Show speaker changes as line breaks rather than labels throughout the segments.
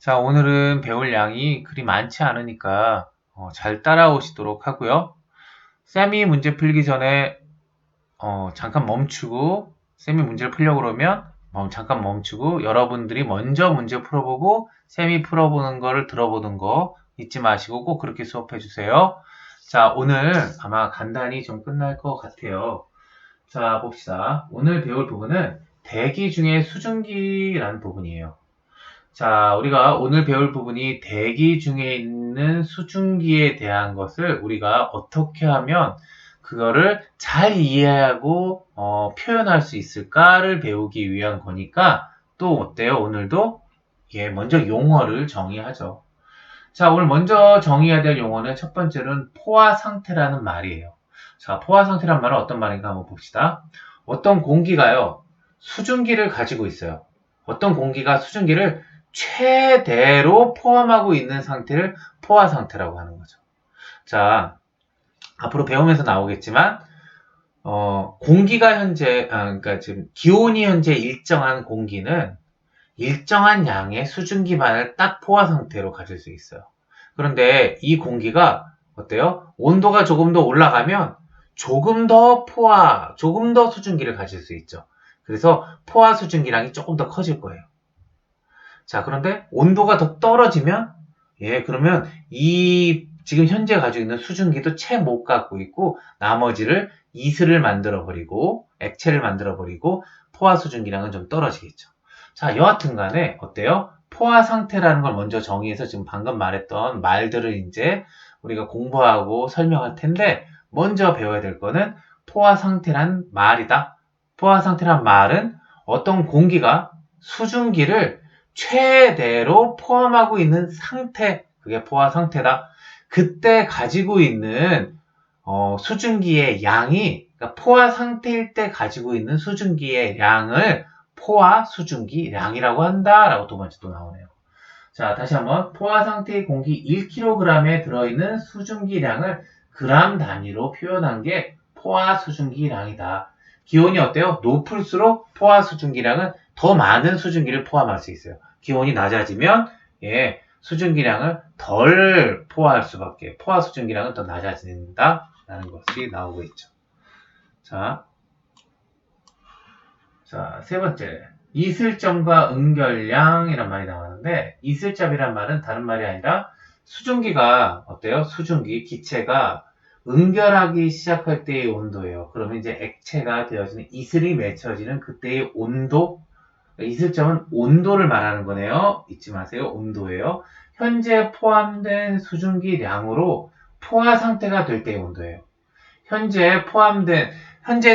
자, 오늘은 배울 양이 그리 많지 않으니까 잘 따라오시도록 하고요. 쌤이 문제 풀기 전에 잠깐 멈추고 쌤이 문제를 풀려고 그러면 잠깐 멈추고 여러분들이 먼저 문제 풀어보고 쌤이 풀어보는 거를 들어보는 거 잊지 마시고 꼭 그렇게 수업해 주세요. 자, 오늘 아마 간단히 좀 끝날 것 같아요. 자, 봅시다. 오늘 배울 부분은 대기 중에 수증기라는 부분이에요. 자, 우리가 오늘 배울 부분이 대기 중에 있는 수증기에 대한 것을 우리가 어떻게 하면 그거를 잘 이해하고 표현할 수 있을까를 배우기 위한 거니까 또 어때요? 오늘도 먼저 용어를 정의하죠. 자, 오늘 먼저 정의해야 될 용어는 첫 번째는 포화 상태라는 말이에요. 자, 포화 상태란 말은 어떤 말인가 한번 봅시다. 어떤 공기가요, 수증기를 가지고 있어요. 어떤 공기가 수증기를 최대로 포함하고 있는 상태를 포화 상태라고 하는 거죠. 자, 앞으로 배우면서 나오겠지만, 공기가 그러니까 지금 기온이 현재 일정한 공기는 일정한 양의 수증기만을 딱 포화 상태로 가질 수 있어요. 그런데 이 공기가 어때요? 온도가 조금 더 올라가면 조금 더 수증기를 가질 수 있죠. 그래서 포화 수증기량이 조금 더 커질 거예요. 자, 그런데 온도가 더 떨어지면, 그러면 이 지금 현재 가지고 있는 수증기도 채 못 갖고 있고, 나머지를 이슬을 만들어버리고, 액체를 만들어버리고, 포화 수증기량은 좀 떨어지겠죠. 자, 여하튼 간에, 어때요? 포화 상태라는 걸 먼저 정의해서 지금 방금 말했던 말들을 이제 우리가 공부하고 설명할 텐데, 먼저 배워야 될 거는 포화 상태란 말이다. 포화 상태란 말은 어떤 공기가 수증기를 최대로 포함하고 있는 상태, 그게 포화 상태다. 그때 가지고 있는 수증기의 양이, 그러니까 포화 상태일 때 가지고 있는 수증기의 양을 포화 수증기량이라고 한다라고 두 번째 또 나오네요. 자, 다시 한번 포화 상태의 공기 1kg에 들어있는 수증기량을 그람 단위로 표현한 게 포화 수증기량이다. 기온이 어때요? 높을수록 포화 수증기량은 더 많은 수증기를 포함할 수 있어요. 기온이 낮아지면 수증기량을 덜 포화할 수밖에, 포화 수증기량은 더 낮아진다라는 것이 나오고 있죠. 자, 세 번째. 이슬점과 응결량이란 말이 나왔는데, 이슬점이란 말은 다른 말이 아니라 수증기가 어때요? 수증기, 기체가 응결하기 시작할 때의 온도예요. 그러면 이제 액체가 되어지는 이슬이 맺혀지는 그때의 온도, 이슬점은 온도를 말하는 거네요. 잊지 마세요. 온도예요. 현재 포함된 수증기량으로 포화 상태가 될 때의 온도예요. 현재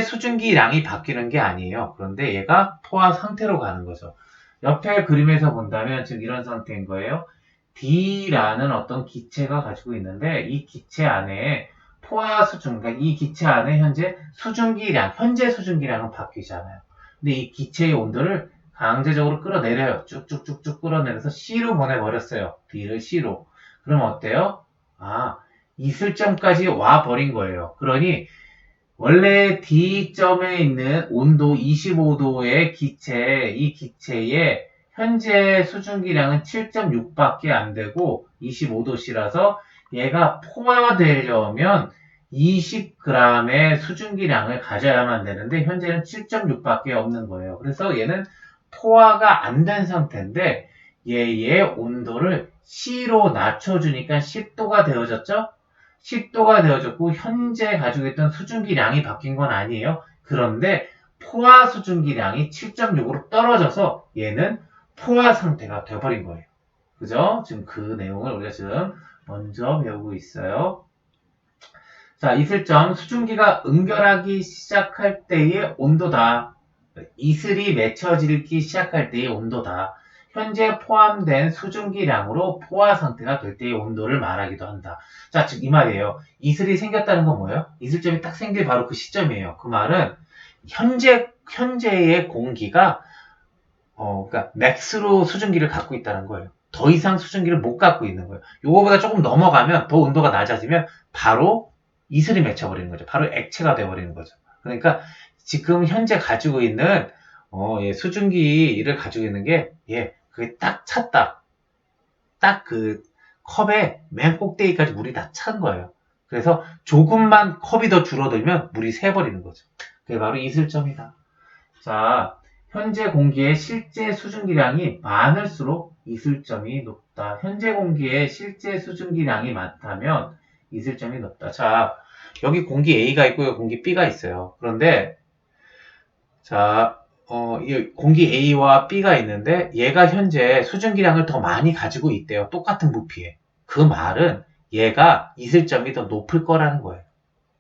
수증기량이 바뀌는 게 아니에요. 그런데 얘가 포화 상태로 가는 거죠. 옆에 그림에서 본다면 지금 이런 상태인 거예요. D라는 어떤 기체가 가지고 있는데 이 기체 안에 포화 수증, 그러니까 이 기체 안에 현재 수증기량은 바뀌지 않아요. 근데 이 기체의 온도를 강제적으로 끌어내려요. 쭉쭉쭉쭉 끌어내려서 C로 보내버렸어요. D를 C로. 그럼 어때요? 이슬점까지 와버린 거예요. 그러니 원래 D점에 있는 온도 25도의 이 기체의 현재 수증기량은 7.6밖에 안 되고 25도씨라서 얘가 포화되려면 20g의 수증기량을 가져야만 되는데 현재는 7.6밖에 없는 거예요. 그래서 얘는 포화가 안 된 상태인데 얘의 온도를 C로 낮춰주니까 10도가 되어졌죠? 10도가 되어졌고 현재 가지고 있던 수증기량이 바뀐 건 아니에요. 그런데 포화 수증기량이 7.6으로 떨어져서 얘는 포화 상태가 되어버린 거예요. 그죠? 지금 그 내용을 우리가 지금 먼저 배우고 있어요. 자, 이슬점, 수증기가 응결하기 시작할 때의 온도다. 이슬이 맺혀지기 시작할 때의 온도다. 현재 포함된 수증기량으로 포화 상태가 될 때의 온도를 말하기도 한다. 자, 즉 이 말이에요. 이슬이 생겼다는 건 뭐예요? 이슬점이 딱 생길 바로 그 시점이에요. 그 말은 현재의 공기가 그러니까 맥스로 수증기를 갖고 있다는 거예요. 더 이상 수증기를 못 갖고 있는 거예요. 요거보다 조금 넘어가면 더 온도가 낮아지면 바로 이슬이 맺혀버리는 거죠. 바로 액체가 되어버리는 거죠. 그러니까 지금 현재 가지고 있는 수증기를 가지고 있는 게 그게 딱 찼다. 딱 그 컵의 맨 꼭대기까지 물이 다 찬 거예요. 그래서 조금만 컵이 더 줄어들면 물이 새버리는 거죠. 그게 바로 이슬점이다. 자, 현재 공기의 실제 수증기량이 많을수록 이슬점이 높다. 현재 공기의 실제 수증기량이 많다면 이슬점이 높다. 자, 여기 공기 A가 있고요. 공기 B가 있어요. 그런데 자, 이 공기 A와 B가 있는데 얘가 현재 수증기량을 더 많이 가지고 있대요. 똑같은 부피에. 그 말은 얘가 이슬점이 더 높을 거라는 거예요.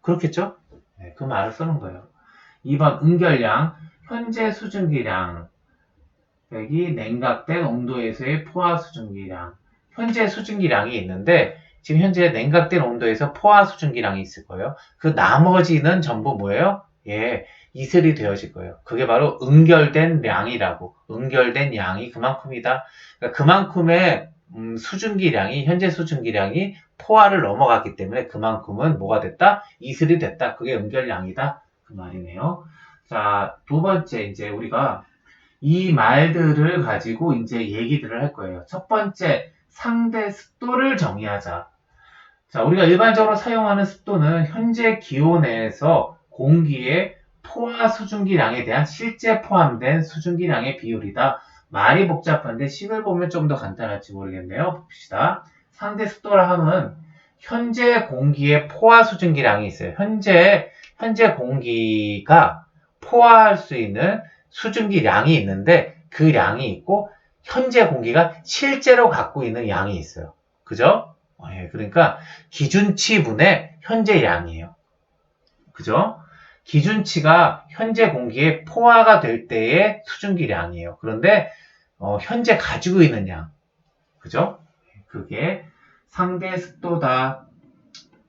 그렇겠죠? 네, 그 말을 쓰는 거예요. 2번 응결량, 현재 수증기량 여기 냉각된 온도에서의 포화 수증기량. 현재 수증기량이 있는데 지금 현재 냉각된 온도에서 포화 수증기량이 있을 거예요. 그 나머지는 전부 뭐예요? 예, 이슬이 되어질 거예요. 그게 바로 응결된 량이라고. 응결된 양이 그만큼이다. 그러니까 그만큼의 수증기량이 현재 수증기량이 포화를 넘어갔기 때문에 그만큼은 뭐가 됐다? 이슬이 됐다. 그게 응결량이다. 그 말이네요. 자, 두 번째 이제 우리가 이 말들을 가지고 이제 얘기들을 할 거예요. 첫 번째, 상대 습도를 정의하자. 자, 우리가 일반적으로 사용하는 습도는 현재 기온에서 공기의 포화 수증기량에 대한 실제 포함된 수증기량의 비율이다. 말이 복잡한데 식을 보면 좀 더 간단할지 모르겠네요. 봅시다. 상대 습도라 함은 현재 공기의 포화 수증기량이 있어요. 현재 공기가 포화할 수 있는 수증기량이 있는데 그 양이 있고 현재 공기가 실제로 갖고 있는 양이 있어요. 그죠? 예, 그러니까 기준치분의 현재 양이에요. 그죠? 기준치가 현재 공기에 포화가 될 때의 수증기량이에요. 그런데 현재 가지고 있는 양. 그죠? 그게 상대 습도다.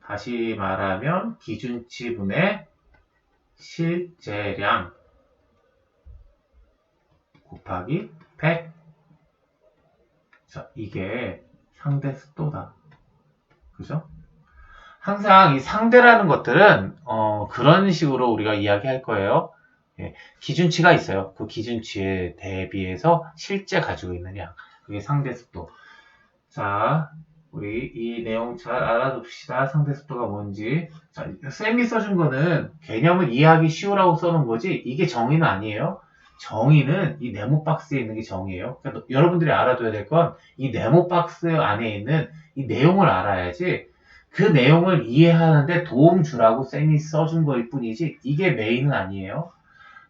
다시 말하면 기준치분의 실제량 곱하기 100. 자, 이게 상대 습도다. 그죠? 항상 이 상대라는 것들은 그런 식으로 우리가 이야기할 거예요. 예, 기준치가 있어요. 그 기준치에 대비해서 실제 가지고 있는 양. 그게 상대 습도. 자, 우리 이 내용 잘 알아둡시다. 상대 습도가 뭔지. 자, 쌤이 써준 거는 개념을 이해하기 쉬우라고 써놓은 거지 이게 정의는 아니에요. 정의는 이 네모 박스에 있는 게 정의예요. 그러니까 여러분들이 알아둬야 될 건 이 네모 박스 안에 있는 이 내용을 알아야지 그 내용을 이해하는데 도움 주라고 쌤이 써준 거일 뿐이지 이게 메인은 아니에요.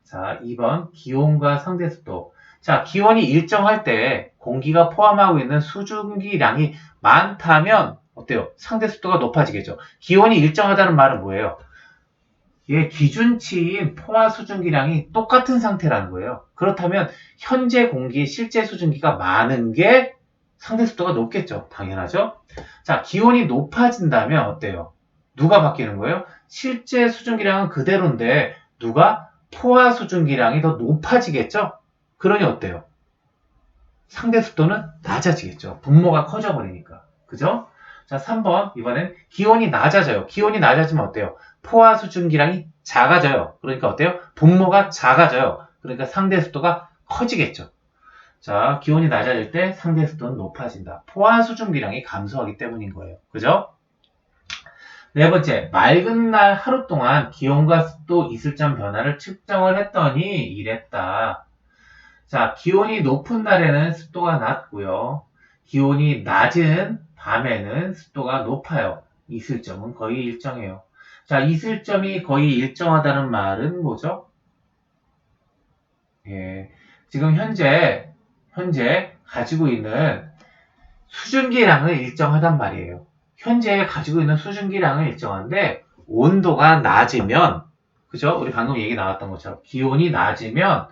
자, 2번 기온과 상대습도. 자, 기온이 일정할 때 공기가 포함하고 있는 수증기량이 많다면 어때요? 상대습도가 높아지겠죠. 기온이 일정하다는 말은 뭐예요? 예, 기준치인 포화 수증기량이 똑같은 상태라는 거예요. 그렇다면 현재 공기의 실제 수증기가 많은 게 상대습도가 높겠죠. 당연하죠. 자, 기온이 높아진다면 어때요? 누가 바뀌는 거예요? 실제 수증기량은 그대로인데 누가 포화 수증기량이 더 높아지겠죠? 그러니 어때요? 상대습도는 낮아지겠죠. 분모가 커져버리니까. 그죠? 자, 3번. 이번엔 기온이 낮아져요. 기온이 낮아지면 어때요? 포화 수증기량이 작아져요. 그러니까 어때요? 분모가 작아져요. 그러니까 상대습도가 커지겠죠. 자, 기온이 낮아질 때 상대습도는 높아진다. 포화 수증기량이 감소하기 때문인 거예요. 그죠? 네 번째, 맑은 날 하루 동안 기온과 습도 이슬점 변화를 측정을 했더니 이랬다. 자, 기온이 높은 날에는 습도가 낮고요. 기온이 낮은 밤에는 습도가 높아요. 이슬점은 거의 일정해요. 자, 이슬점이 거의 일정하다는 말은 뭐죠? 예, 지금 현재 가지고 있는 수증기량은 일정하단 말이에요. 현재 가지고 있는 수증기량은 일정한데 온도가 낮으면 그죠? 우리 방금 얘기 나왔던 것처럼 기온이 낮으면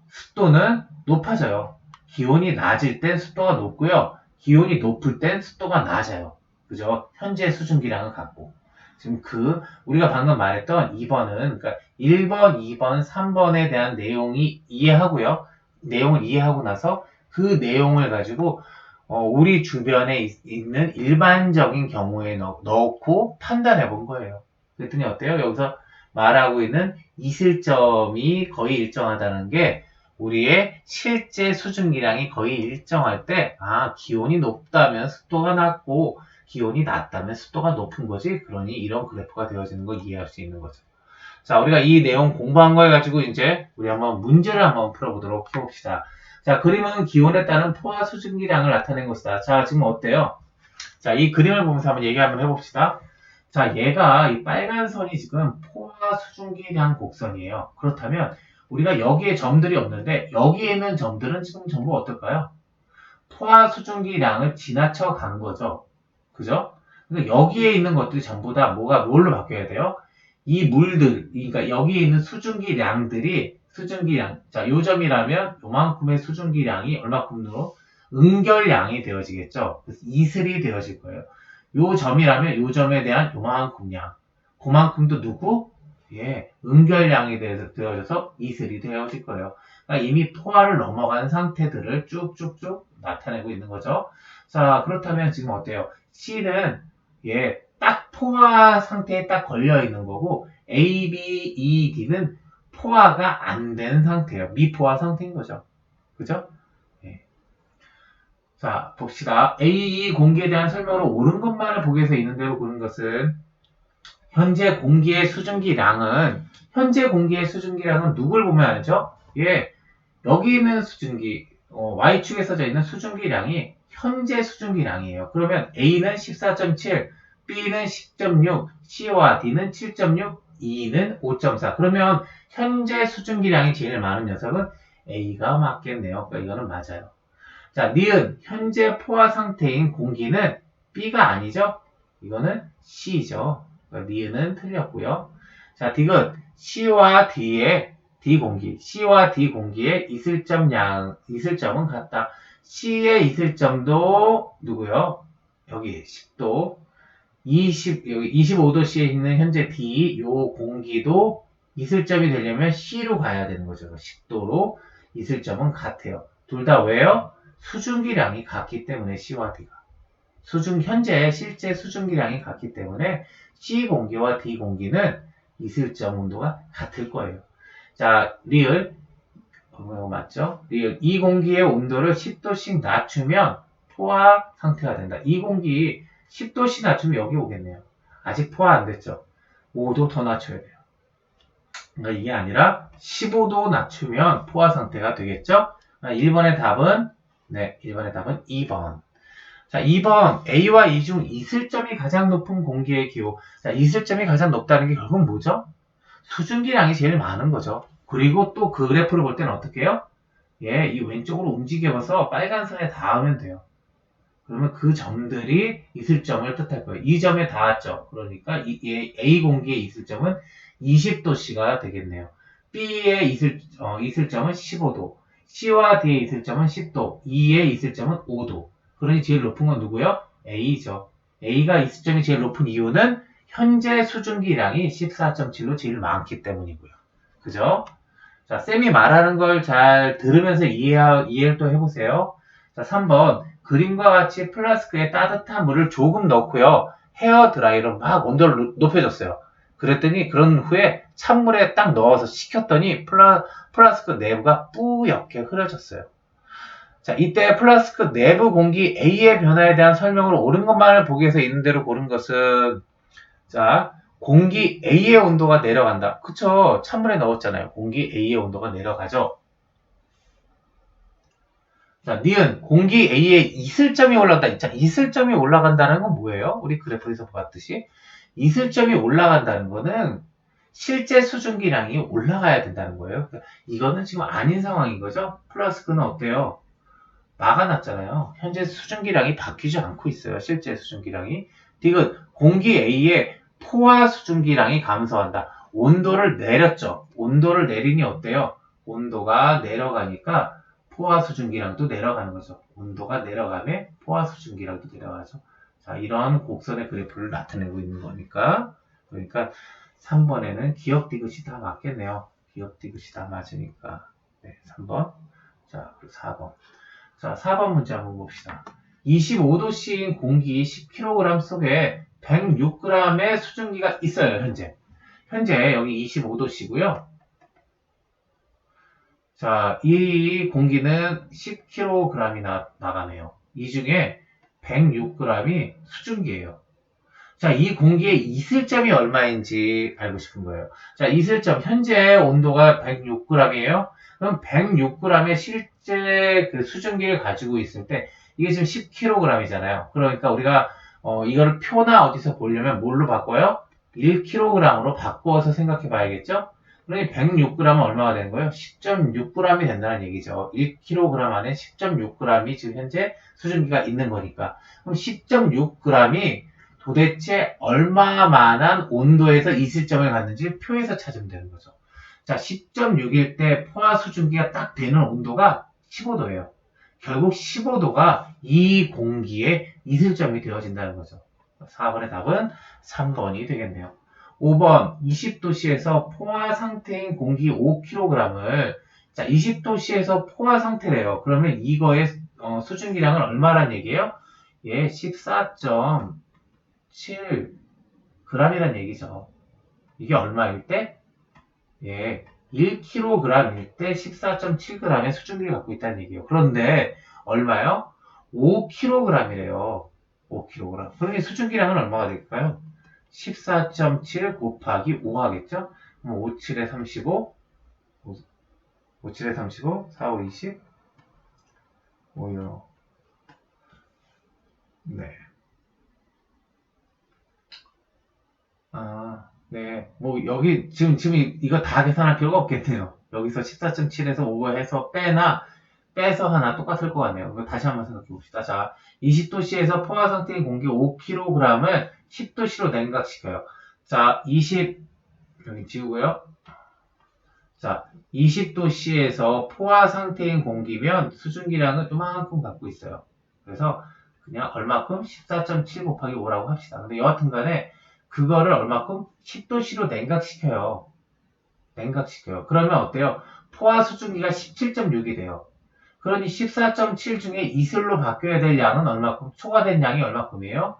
습도는 높아져요. 기온이 낮을 땐 습도가 높고요. 기온이 높을 땐 습도가 낮아요. 그죠? 현재 수증기량은 같고. 지금 우리가 방금 말했던 2번은, 그러니까 1번, 2번, 3번에 대한 내용이 이해하고요. 내용을 이해하고 나서 그 내용을 가지고, 우리 주변에 있는 일반적인 경우에 넣고 판단해 본 거예요. 그랬더니 어때요? 여기서 말하고 있는 이슬점이 거의 일정하다는 게 우리의 실제 수증기량이 거의 일정할 때, 기온이 높다면 습도가 낮고, 기온이 낮다면 습도가 높은 거지. 그러니 이런 그래프가 되어지는 걸 이해할 수 있는 거죠. 자, 우리가 이 내용 공부한 걸 가지고 이제 우리 한번 문제를 한번 풀어보도록 해봅시다. 자, 그림은 기온에 따른 포화 수증기량을 나타낸 것이다. 자, 지금 어때요? 자, 이 그림을 보면서 한번 얘기 한번 해봅시다. 자, 얘가 이 빨간 선이 지금 포화 수증기량 곡선이에요. 그렇다면 우리가 여기에 점들이 없는데 여기에 있는 점들은 지금 전부 어떨까요? 포화 수증기량을 지나쳐 간 거죠. 그죠? 그러니까 여기에 있는 것들이 전부 다 뭘로 바뀌어야 돼요? 이 물들, 그러니까 여기에 있는 수증기량, 자, 요 점이라면 요만큼의 수증기량이 얼마큼으로 응결량이 되어지겠죠. 그래서 이슬이 되어질 거예요. 요 점이라면 요 점에 대한 요만큼 량, 그만큼도 누구? 예, 응결량이 되어져서 이슬이 되어질 거예요. 그러니까 이미 포화를 넘어간 상태들을 쭉쭉쭉 나타내고 있는 거죠. 자, 그렇다면 지금 어때요? C는 예, 딱 포화 상태에 딱 걸려 있는 거고 A, B, E, D는 포화가 안 된 상태예요. 미포화 상태인 거죠. 그죠? 예. 자, 봅시다. A, E 공기에 대한 설명으로 옳은 것만을 보기 위해서 있는 대로 고른 것은 현재 공기의 수증기량은 누굴 보면 알죠? 예, 여기 있는 수증기, Y축에 써져 있는 수증기량이 현재 수증기량이에요. 그러면 A는 14.7, B는 10.6, C와 D는 7.6, E는 5.4. 그러면 현재 수증기량이 제일 많은 녀석은 A가 맞겠네요. 그러니까 이거는 맞아요. 자, 니은 현재 포화 상태인 공기는 B가 아니죠? 이거는 C죠. 그러니까 니은은 틀렸고요. 자, 디귿 C와 D 공기의 이슬점은 같다. C의 이슬점도 누구요? 여기 10도, 여기 25도씨에 있는 현재 D, 요 공기도 이슬점이 되려면 C로 가야 되는 거죠. 10도로 이슬점은 같아요. 둘 다 왜요? 수증기량이 같기 때문에 C와 D가. 현재 실제 수증기량이 같기 때문에 C 공기와 D 공기는 이슬점 온도가 같을 거예요. 자, 리을. 이거 맞죠? 리을. 이 공기의 온도를 10도씩 낮추면 포화 상태가 된다. 이 공기 10도씩 낮추면 여기 오겠네요. 아직 포화 안 됐죠? 5도 더 낮춰야 돼요. 그러니까 이게 아니라 15도 낮추면 포화 상태가 되겠죠? 1번의 답은 2번. 자, 2번 A와 E 중 이슬점이 가장 높은 공기의 기호. 자, 이슬점이 가장 높다는 게 결국 뭐죠? 수증기량이 제일 많은 거죠. 그리고 또 그 그래프를 볼 때는 어떻게 해요? 예, 이 왼쪽으로 움직여서 빨간 선에 닿으면 돼요. 그러면 그 점들이 이슬점을 뜻할 거예요. 이 점에 닿았죠. 그러니까 A 공기의 이슬점은 20도씨가 되겠네요. B의 이슬점은 15도, C와 D의 이슬점은 10도, E의 이슬점은 5도. 그러니 제일 높은 건 누구요? A죠. A가 이슬점이 제일 높은 이유는 현재 수증기량이 14.7로 제일 많기 때문이고요. 그죠? 자, 쌤이 말하는 걸 잘 들으면서 이해를 또 해보세요. 자, 3번. 그림과 같이 플라스크에 따뜻한 물을 조금 넣고요. 헤어 드라이로 막 온도를 높여줬어요. 그랬더니 그런 후에 찬물에 딱 넣어서 식혔더니 플라스크 내부가 뿌옇게 흐려졌어요. 자, 이때 플라스크 내부 공기 A의 변화에 대한 설명을 옳은 것만을 보기 위해서 있는 대로 고른 것은 자, 공기 A의 온도가 내려간다. 그쵸? 찬물에 넣었잖아요. 공기 A의 온도가 내려가죠. 자, 니은 공기 A의 이슬점이 올라간다. 자, 이슬점이 올라간다는 건 뭐예요? 우리 그래프에서 봤듯이 이슬점이 올라간다는 거는 실제 수증기량이 올라가야 된다는 거예요. 그러니까 이거는 지금 아닌 상황인 거죠. 플라스크는 어때요? 막아놨잖아요. 현재 수증기량이 바뀌지 않고 있어요. 실제 수증기량이. 디귿 공기 A의 포화 수증기량이 감소한다. 온도를 내렸죠. 온도를 내리니 어때요? 온도가 내려가니까 포화 수증기량도 내려가는 거죠. 온도가 내려가면 포화 수증기량도 내려가죠. 자, 이런 곡선의 그래프를 나타내고 있는 거니까. 그러니까 3번에는 기억 디귿이 다 맞겠네요. 기억 디귿이 다 맞으니까. 네, 3번. 자, 그리고 4번. 자, 4번 문제 한번 봅시다. 25도씨인 공기 10kg 속에 106g의 수증기가 있어요, 현재. 현재 여기 25도씨고요. 자, 이 공기는 10kg이 나가네요. 이 중에 106g이 수증기예요. 자, 이 공기의 이슬점이 얼마인지 알고 싶은 거예요. 자, 이슬점, 현재 온도가 106g이에요. 그럼 106g의 실제 그 수증기를 가지고 있을 때, 이게 지금 10kg이잖아요. 그러니까 우리가, 이거를 표나 어디서 보려면 뭘로 바꿔요? 1kg으로 바꿔서 생각해 봐야겠죠? 그러니 106g은 얼마가 되는 거예요? 10.6g이 된다는 얘기죠. 1kg 안에 10.6g이 지금 현재 수증기가 있는 거니까. 그럼 10.6g이 도대체 얼마만한 온도에서 이슬점을 갖는지 표에서 찾으면 되는 거죠. 자, 10.6일 때 포화 수증기가 딱 되는 온도가 15도예요. 결국 15도가 이 공기의 이슬점이 되어진다는 거죠. 4번의 답은 3번이 되겠네요. 5번 20도씨에서 포화 상태인 공기 5kg을 자 20도씨에서 포화 상태래요. 그러면 이거의 수증기량은 얼마란 얘기예요? 예, 14.7g이란 얘기죠. 이게 얼마일 때? 예, 1kg일 때 14.7g의 수증기를 갖고 있다는 얘기예요. 그런데 얼마요? 5kg이래요. 5kg. 그러니 수증기량은 얼마가 될까요? 14.7 곱하기 5 하겠죠? 그럼 5, 7에 35, 5, 7에 35, 4, 5, 20, 5, 6, 네. 네. 뭐, 여기, 지금 이거 다 계산할 필요가 없겠네요. 여기서 14.7에서 5 해서 빼서 하나 똑같을 것 같네요. 이거 다시 한번 생각해 봅시다. 자, 20도씨에서 포화 상태인 공기 5kg을 10도씨로 냉각시켜요. 자, 여기 지우고요. 자, 20도씨에서 포화 상태인 공기면 수증기량은 이만큼 갖고 있어요. 그래서 그냥 얼마큼? 14.7 곱하기 5라고 합시다. 근데 여하튼 간에 그거를 얼마큼? 10도씨로 냉각시켜요. 그러면 어때요? 포화 수증기가 17.6이 돼요. 그러니 14.7 중에 이슬로 바뀌어야 될 양은 얼마큼? 초과된 양이 얼마큼이에요?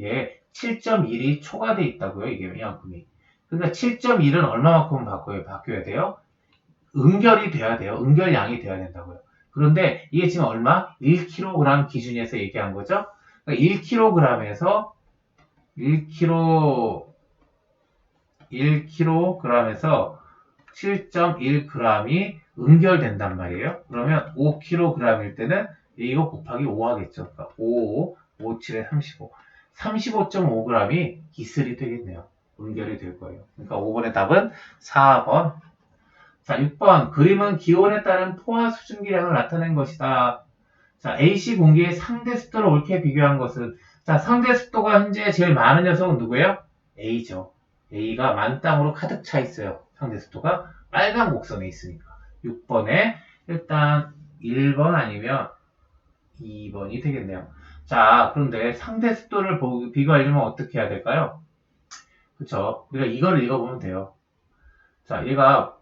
예, 7.1이 초과돼 있다고요. 이게 이만큼이. 그러니까 7.1은 얼마만큼 바뀌어야 돼요? 응결이 돼야 돼요. 응결량이 돼야 된다고요. 그런데 이게 지금 얼마? 1kg 기준에서 얘기한 거죠? 그러니까 1kg에서 1kg에서 7.1g이 응결된단 말이에요. 그러면 5kg일 때는 이거 곱하기 5 하겠죠. 그러니까 5, 5, 7에 35. 35.5g이 기슬이 되겠네요. 응결이 될 거예요. 그러니까 5번의 답은 4번. 자, 6번. 그림은 기온에 따른 포화 수증기량을 나타낸 것이다. 자, AC 공기의 상대 습도를 옳게 비교한 것은 자, 상대 습도가 현재 제일 많은 녀석은 누구예요? A죠. A가 만땅으로 가득 차 있어요. 상대 습도가 빨간 곡선에 있으니까. 6번에 일단 1번 아니면 2번이 되겠네요. 자, 그런데 상대 습도를 비교하려면 어떻게 해야 될까요? 그쵸? 우리가 이거를 읽어보면 돼요. 자, 얘가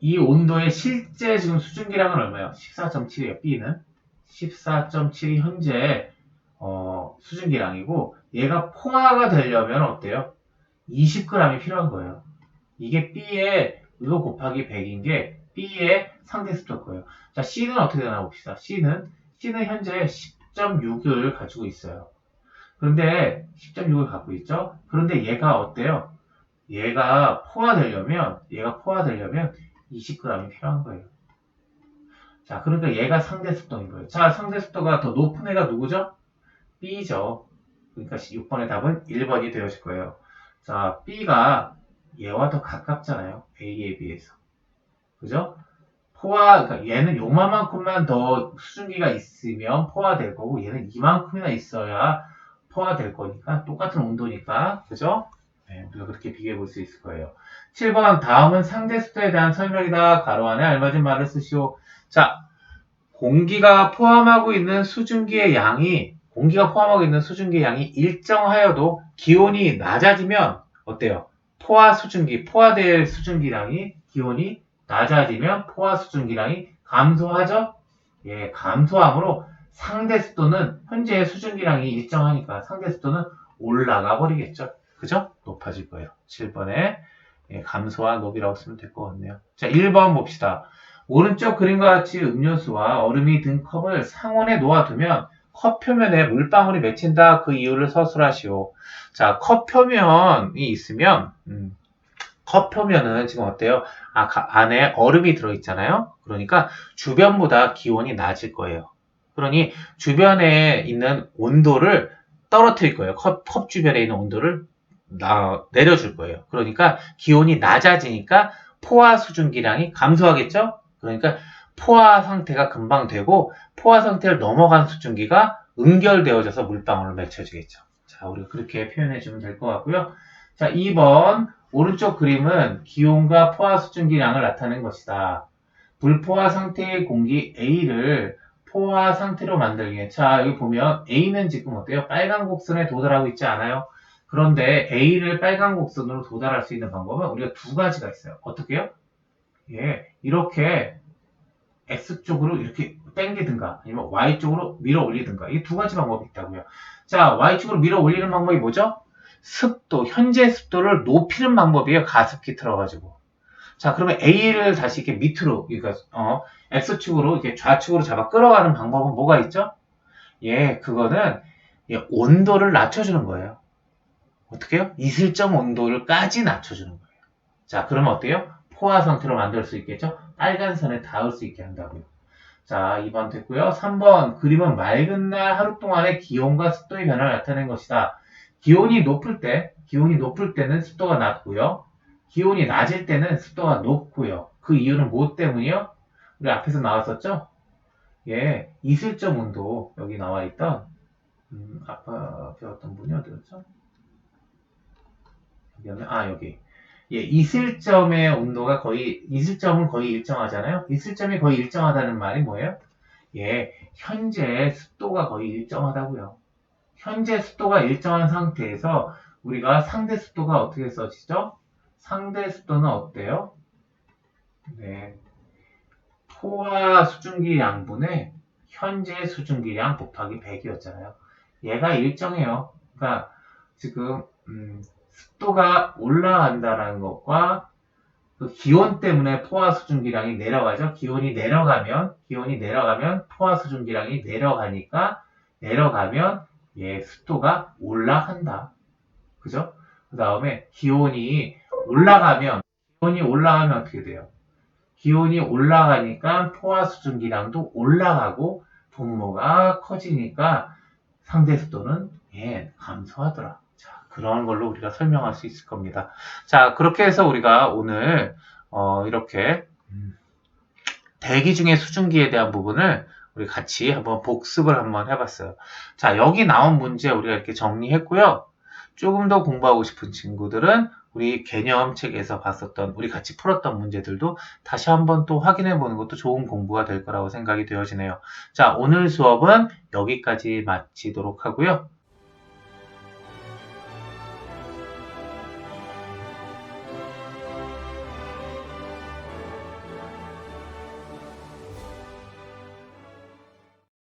이 온도의 실제 지금 수증기량은 얼마예요? 14.7이에요. B는 14.7이 현재 수증기량이고 얘가 포화가 되려면 어때요? 20g이 필요한 거예요. 이게 B의 이거 곱하기 100인 게 B의 상대 습도일 거예요. 자, C는 어떻게 되나 봅시다. C는 현재 10.6을 가지고 있어요. 그런데 10.6을 갖고 있죠. 그런데 얘가 어때요? 얘가 포화되려면 20g이 필요한 거예요. 자, 그러니까 얘가 상대 습도인 거예요. 자, 상대 습도가 더 높은 애가 누구죠? B죠. 그러니까 6번의 답은 1번이 되어질 거예요. 자, B가 얘와 더 가깝잖아요. A에 비해서. 그죠? 그러니까 얘는 요만큼만 더 수증기가 있으면 포화될 거고 얘는 이만큼이나 있어야 포화될 거니까 똑같은 온도니까. 그죠? 네, 우리가 그렇게 비교해 볼 수 있을 거예요. 7번 다음은 상대 습도에 대한 설명이다. 가로 안에 알맞은 말을 쓰시오. 자, 공기가 포함하고 있는 수증기의 양이 일정하여도 기온이 낮아지면 어때요? 포화될 수증기량이 기온이 낮아지면 포화 수증기량이 감소하죠? 예, 감소함으로 상대 습도는 현재의 수증기량이 일정하니까 상대 습도는 올라가 버리겠죠? 그죠? 높아질 거예요. 7번에 감소한 높이라고 쓰면 될 것 같네요. 자, 1번 봅시다. 오른쪽 그림과 같이 음료수와 얼음이 든 컵을 상온에 놓아두면 컵 표면에 물방울이 맺힌다. 그 이유를 서술하시오. 자, 컵 표면이 있으면 컵 표면은 지금 어때요? 안에 얼음이 들어있잖아요. 그러니까 주변보다 기온이 낮을 거예요. 그러니 주변에 있는 온도를 떨어뜨릴 거예요. 컵 주변에 있는 온도를 내려줄 거예요. 그러니까 기온이 낮아지니까 포화 수증기량이 감소하겠죠? 그러니까 포화 상태가 금방 되고 포화 상태를 넘어간 수증기가 응결되어져서 물방울로 맺혀지겠죠. 자, 우리가 그렇게 표현해 주면 될 것 같고요. 자, 2번 오른쪽 그림은 기온과 포화 수증기량을 나타낸 것이다. 불포화 상태의 공기 A를 포화 상태로 만들기 위해 자, 여기 보면 A는 지금 어때요? 빨간 곡선에 도달하고 있지 않아요? 그런데 A를 빨간 곡선으로 도달할 수 있는 방법은 우리가 두 가지가 있어요. 어떻게요? 예, 이렇게 X쪽으로 이렇게 당기든가 아니면 Y쪽으로 밀어 올리든가 이 두 가지 방법이 있다고요. 자, Y쪽으로 밀어 올리는 방법이 뭐죠? 습도, 현재 습도를 높이는 방법이에요. 가습기 틀어가지고. 자, 그러면 A를 다시 이렇게 밑으로, 그러니까, X축으로, 이렇게 좌측으로 잡아 끌어가는 방법은 뭐가 있죠? 예, 그거는, 온도를 낮춰주는 거예요. 어떻게 해요? 이슬점 온도를까지 낮춰주는 거예요. 자, 그러면 어때요? 포화 상태로 만들 수 있겠죠? 빨간 선에 닿을 수 있게 한다고요. 자, 2번 됐고요. 3번, 그림은 맑은 날 하루 동안의 기온과 습도의 변화를 나타낸 것이다. 기온이 높을 때는 습도가 낮고요. 기온이 낮을 때는 습도가 높고요. 그 이유는 뭐 때문이요? 우리 앞에서 나왔었죠? 예, 이슬점 온도, 여기 나와 있던, 아까 배웠던 분이 어디였죠? 여기. 예, 이슬점의 온도가 이슬점은 거의 일정하잖아요? 이슬점이 거의 일정하다는 말이 뭐예요? 예, 현재 습도가 거의 일정하다고요. 현재 습도가 일정한 상태에서 우리가 상대 습도가 어떻게 써지죠? 상대 습도는 어때요? 네, 포화 수증기 양분의 현재 수증기량 곱하기 100이었잖아요. 얘가 일정해요. 그러니까 지금 습도가 올라간다는 것과 그 기온 때문에 포화 수증기량이 내려가죠. 기온이 내려가면 포화 수증기량이 내려가면 습도가 올라간다. 그죠? 그 다음에 기온이 올라가면 어떻게 돼요? 기온이 올라가니까 포화 수증기량도 올라가고 분모가 커지니까 상대 습도는 감소하더라. 자, 그런 걸로 우리가 설명할 수 있을 겁니다. 자, 그렇게 해서 우리가 오늘 이렇게 대기 중의 수증기에 대한 부분을 우리 같이 한번 복습을 한번 해봤어요. 자, 여기 나온 문제 우리가 이렇게 정리했고요. 조금 더 공부하고 싶은 친구들은 우리 개념책에서 봤었던, 우리 같이 풀었던 문제들도 다시 한번 또 확인해 보는 것도 좋은 공부가 될 거라고 생각이 되어지네요. 자, 오늘 수업은 여기까지 마치도록 하고요.